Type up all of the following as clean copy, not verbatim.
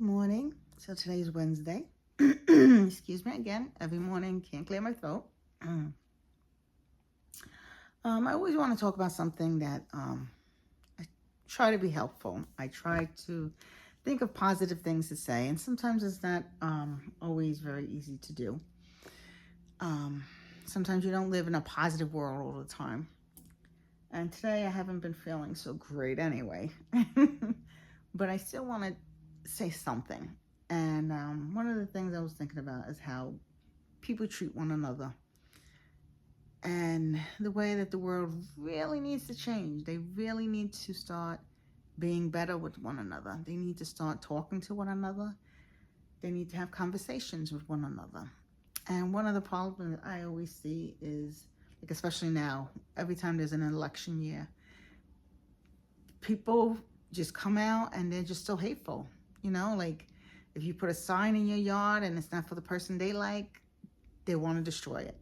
Morning. So today's Wednesday. Excuse me again. Every morning, can't clear my throat. I always want to talk about something that I try to be helpful. I try to think of positive things to say, and sometimes it's not always very easy to do. Sometimes you don't live in a positive world all the time. And today I haven't been feeling so great anyway. But I still want to say something. And one of the things I was thinking about is how people treat one another and the way that the world really needs to change. They really need to start being better with one another. They need to start talking to one another. They need to have conversations with one another. And one of the problems I always see is, like, especially now, every time there's an election year, people just come out and they're just so hateful. Like, if you put a sign in your yard and it's not for the person they like, they want to destroy it.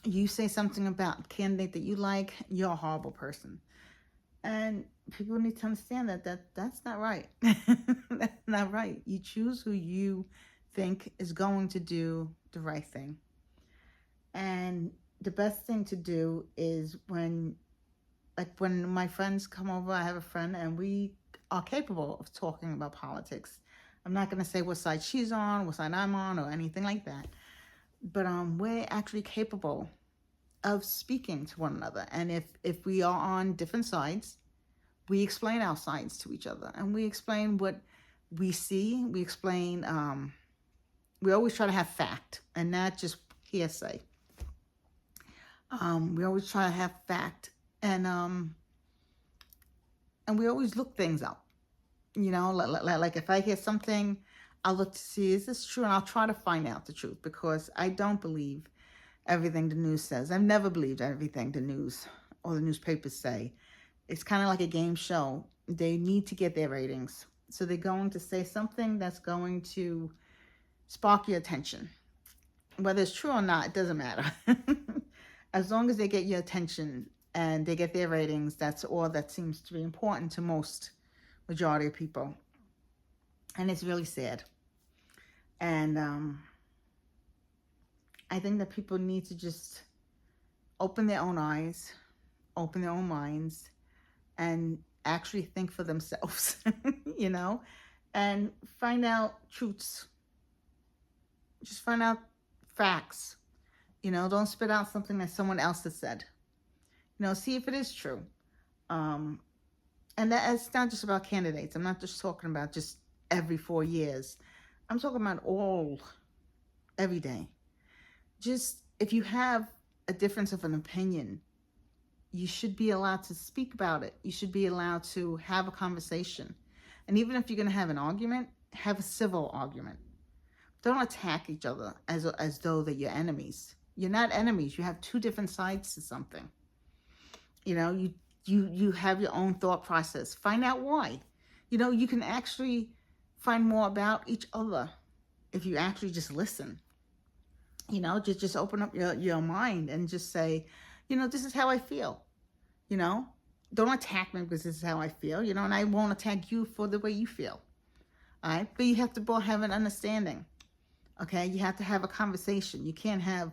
You say something about a candidate that you like, you're a horrible person. And people need to understand that's not right. That's not right. You choose who you think is going to do the right thing. And the best thing to do is when my friends come over, I have a friend, and we are capable of talking about politics. I'm not going to say what side she's on, what side I'm on, or anything like that. But we're actually capable of speaking to one another. And if we are on different sides, we explain our sides to each other. And we explain what we see. We explain, we always try to have fact and not just hearsay. We always try to have fact. And we always look things up. Like if I hear something, I'll look to see, is this true? And I'll try to find out the truth, because I don't believe everything the news says. I've never believed everything the news or the newspapers say. It's kind of like a game show. They need to get their ratings. So they're going to say something that's going to spark your attention. Whether it's true or not, it doesn't matter. As long as they get your attention and they get their ratings, that's all that seems to be important to most majority of people. And it's really sad. And I think that people need to just open their own eyes, open their own minds, and actually think for themselves, and find out truths. Just find out facts. Don't spit out something that someone else has said. See if it is true. And it's not just about candidates. I'm not just talking about just every 4 years. I'm talking about every day. Just, if you have a difference of an opinion, you should be allowed to speak about it. You should be allowed to have a conversation. And even if you're going to have an argument, have a civil argument. Don't attack each other as though they're your enemies. You're not enemies. You have two different sides to something. You have your own thought process. Find out why. You can actually find more about each other if you actually just listen. Just open up your mind and just say, this is how I feel. Don't attack me because this is how I feel, and I won't attack you for the way you feel. All right. But you have to both have an understanding. Okay. You have to have a conversation. You can't have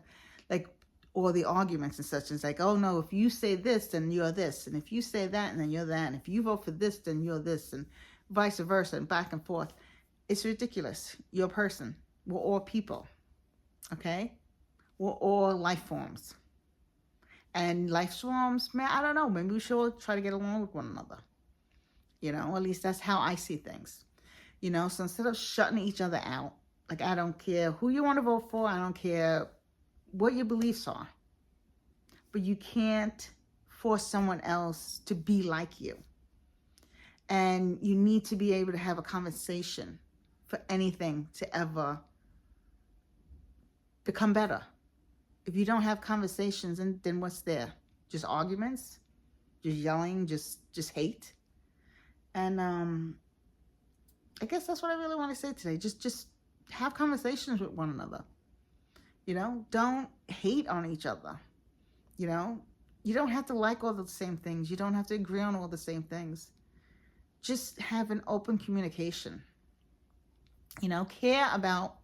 all the arguments and such. It's like, oh no, if you say this, then you're this. And if you say that, and then you're that. And if you vote for this, then you're this, and vice versa, and back and forth. It's ridiculous. You're a person. We're all people. Okay? We're all life forms. And life forms, man, I don't know. Maybe we should all try to get along with one another. At least that's how I see things. So instead of shutting each other out, like, I don't care who you want to vote for. I don't care what your beliefs are. But you can't force someone else to be like you. And you need to be able to have a conversation for anything to ever become better. If you don't have conversations, then what's there? Just arguments? Just yelling? Just hate? And I guess that's what I really want to say today. Just have conversations with one another. Don't hate on each other. You don't have to like all the same things. You don't have to agree on all the same things. just have an open communication. You know, care about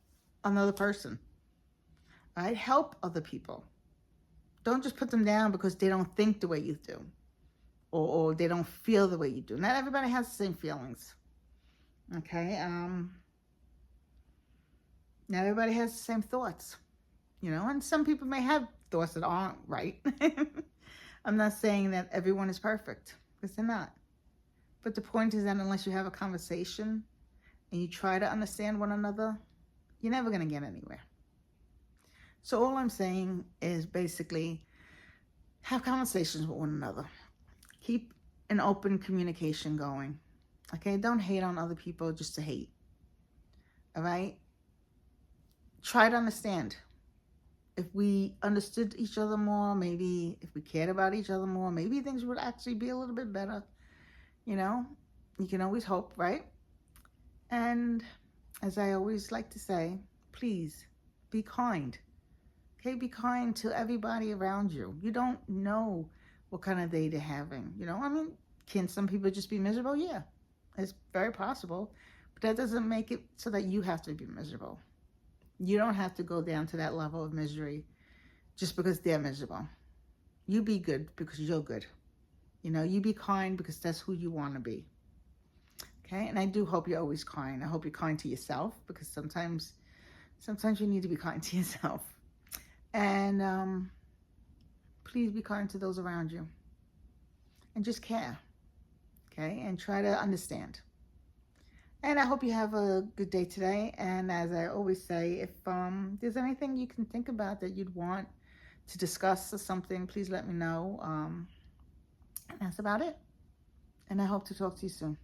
another person. All right? Help other people. Don't just put them down because they don't think the way you do, or they don't feel the way you do. Not everybody has the same feelings. Okay? Not everybody has the same thoughts. You know, and some people may have thoughts that aren't right. I'm not saying that everyone is perfect, because they're not. But the point is that unless you have a conversation and you try to understand one another, you're never going to get anywhere. So all I'm saying is basically have conversations with one another. Keep an open communication going. Okay? Don't hate on other people just to hate. All right? Try to understand. If we understood each other more, maybe if we cared about each other more, maybe things would actually be a little bit better. You know, you can always hope, right? And as I always like to say, please be kind. Okay, be kind to everybody around you. You don't know what kind of day they're having. You know, I mean, can some people just be miserable? Yeah, it's very possible. But that doesn't make it so that you have to be miserable. You don't have to go down to that level of misery just because they're miserable. You be good because you're good. You know, you be kind because that's who you want to be. Okay? And I do hope you're always kind. I hope you're kind to yourself, because sometimes you need to be kind to yourself. And please be kind to those around you. And just care. Okay? And try to understand. And I hope you have a good day today. And as I always say, if there's anything you can think about that you'd want to discuss or something, please let me know. And that's about it. And I hope to talk to you soon.